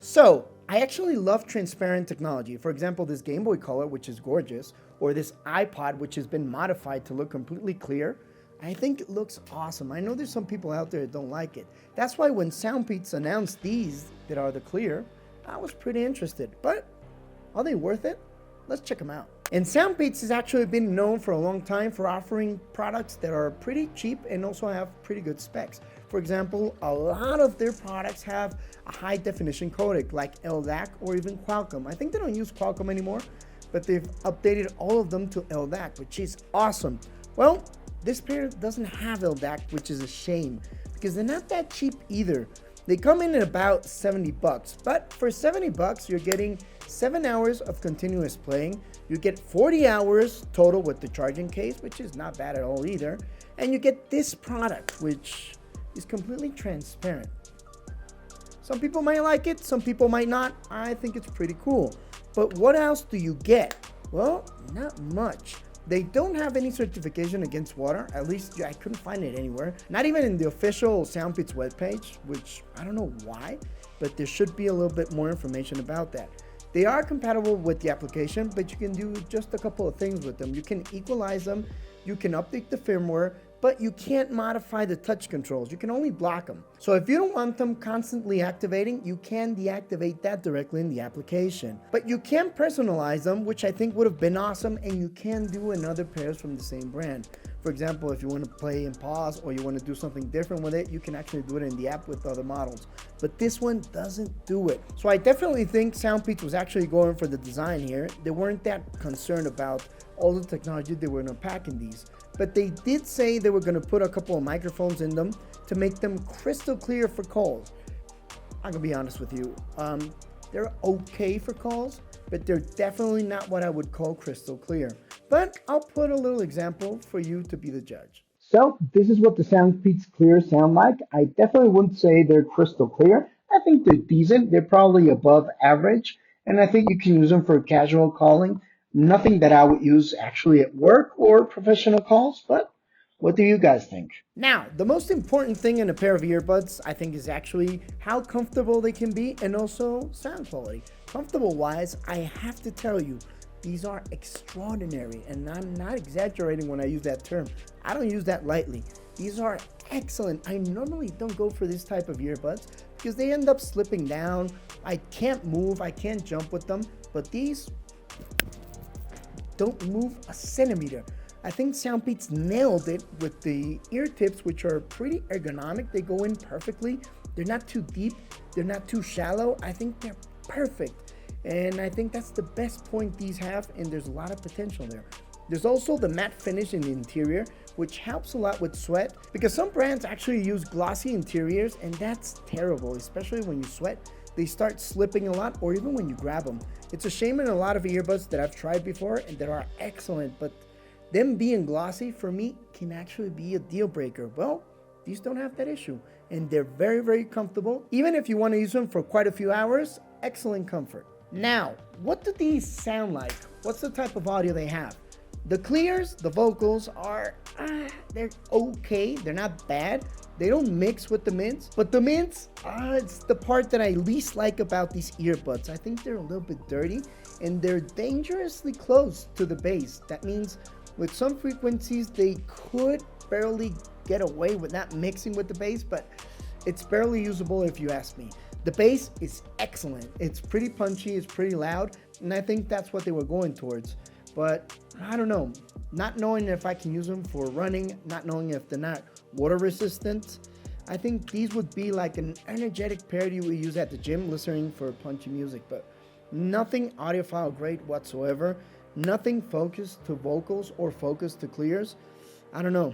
So I actually love transparent technology. For example, this Game Boy Color, which is gorgeous, or this iPod, which has been modified to look completely clear. I think it looks awesome. I know there's some people out there that don't like it. That's why when SoundPeats announced these that are the clear, I was pretty interested. But are they worth it? Let's check them out. And SoundPeats has actually been known for a long time for offering products that are pretty cheap and also have pretty good specs. For example, a lot of their products have a high definition codec like LDAC or even Qualcomm. I think they don't use Qualcomm anymore, but they've updated all of them to LDAC, which is awesome. Well, this pair doesn't have LDAC, which is a shame because they're not that cheap either. They come in at about 70 bucks, but for 70 bucks, you're getting 7 hours of continuous playing. You get 40 hours total with the charging case, which is not bad at all either. And you get this product, which is completely transparent. Some people might like it, some people might not. I think it's pretty cool. But what else do you get? Well, not much. They don't have any certification against water. At least I couldn't find it anywhere. Not even in the official SoundPeats webpage, which I don't know why, but there should be a little bit more information about that. They are compatible with the application, but you can do just a couple of things with them. You can equalize them, you can update the firmware, but you can't modify the touch controls. You can only block them. So if you don't want them constantly activating, you can deactivate that directly in the application. But you can personalize them, which I think would have been awesome, and you can do in other pairs from the same brand. For example, if you want to play in pause or you want to do something different with it, you can actually do it in the app with other models. But this one doesn't do it. So I definitely think SoundPeats was actually going for the design here. They weren't that concerned about all the technology they were going to pack in these. But they did say they were going to put a couple of microphones in them to make them crystal clear for calls. I'm going to be honest with you. They're okay for calls, but they're definitely not what I would call crystal clear. But I'll put a little example for you to be the judge. So this is what the SoundPeats Clear sound like. I definitely wouldn't say they're crystal clear. I think they're decent. They're probably above average. And I think you can use them for casual calling. Nothing that I would use actually at work or professional calls, but what do you guys think? Now, the most important thing in a pair of earbuds, I think, is actually how comfortable they can be and also sound quality. Comfortable wise, I have to tell you, these are extraordinary, and I'm not exaggerating when I use that term. I don't use that lightly. These are excellent. I normally don't go for this type of earbuds because they end up slipping down. I can't move, I can't jump with them, but these don't move a centimeter. I think SoundPeats nailed it with the ear tips, which are pretty ergonomic. They go in perfectly. They're not too deep. They're not too shallow. I think they're perfect. And I think that's the best point these have, and there's a lot of potential there. There's also the matte finish in the interior, which helps a lot with sweat, because some brands actually use glossy interiors, and that's terrible, especially when you sweat. They start slipping a lot, or even when you grab them. It's a shame in a lot of earbuds that I've tried before and that are excellent, but them being glossy for me can actually be a deal breaker. Well, these don't have that issue, and they're very, very comfortable. Even if you want to use them for quite a few hours, excellent comfort. Now, what do these sound like? What's the type of audio they have? The clears, the vocals are, they're okay. They're not bad. They don't mix with the mids, but the mids, it's the part that I least like about these earbuds. I think they're a little bit dirty and they're dangerously close to the bass. That means with some frequencies, they could barely get away with not mixing with the bass, but it's barely usable if you ask me. The bass is excellent. It's pretty punchy, it's pretty loud, and I think that's what they were going towards. But I don't know, not knowing if I can use them for running, not knowing if they're not water resistant, I think these would be like an energetic pair you would use at the gym listening for punchy music, but nothing audiophile grade whatsoever, nothing focused to vocals or focused to clears. I don't know.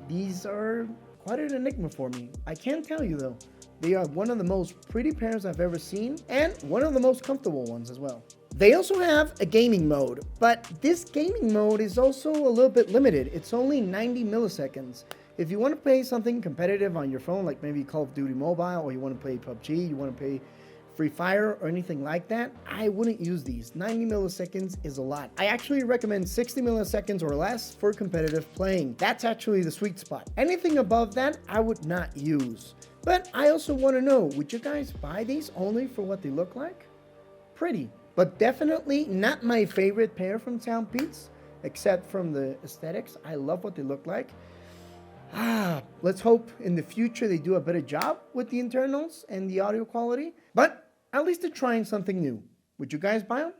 These are quite an enigma for me. I can tell you though, they are one of the most pretty pairs I've ever seen and one of the most comfortable ones as well. They also have a gaming mode, but this gaming mode is also a little bit limited. It's only 90 milliseconds. If you want to play something competitive on your phone, like maybe Call of Duty Mobile, or you want to play PUBG, you want to play Free Fire or anything like that, I wouldn't use these. 90 milliseconds is a lot. I actually recommend 60 milliseconds or less for competitive playing. That's actually the sweet spot. Anything above that, I would not use. But I also want to know, would you guys buy these only for what they look like? Pretty, but definitely not my favorite pair from SoundPeats, except from the aesthetics. I love what they look like. Let's hope in the future they do a better job with the internals and the audio quality, but at least they're trying something new. Would you guys buy them?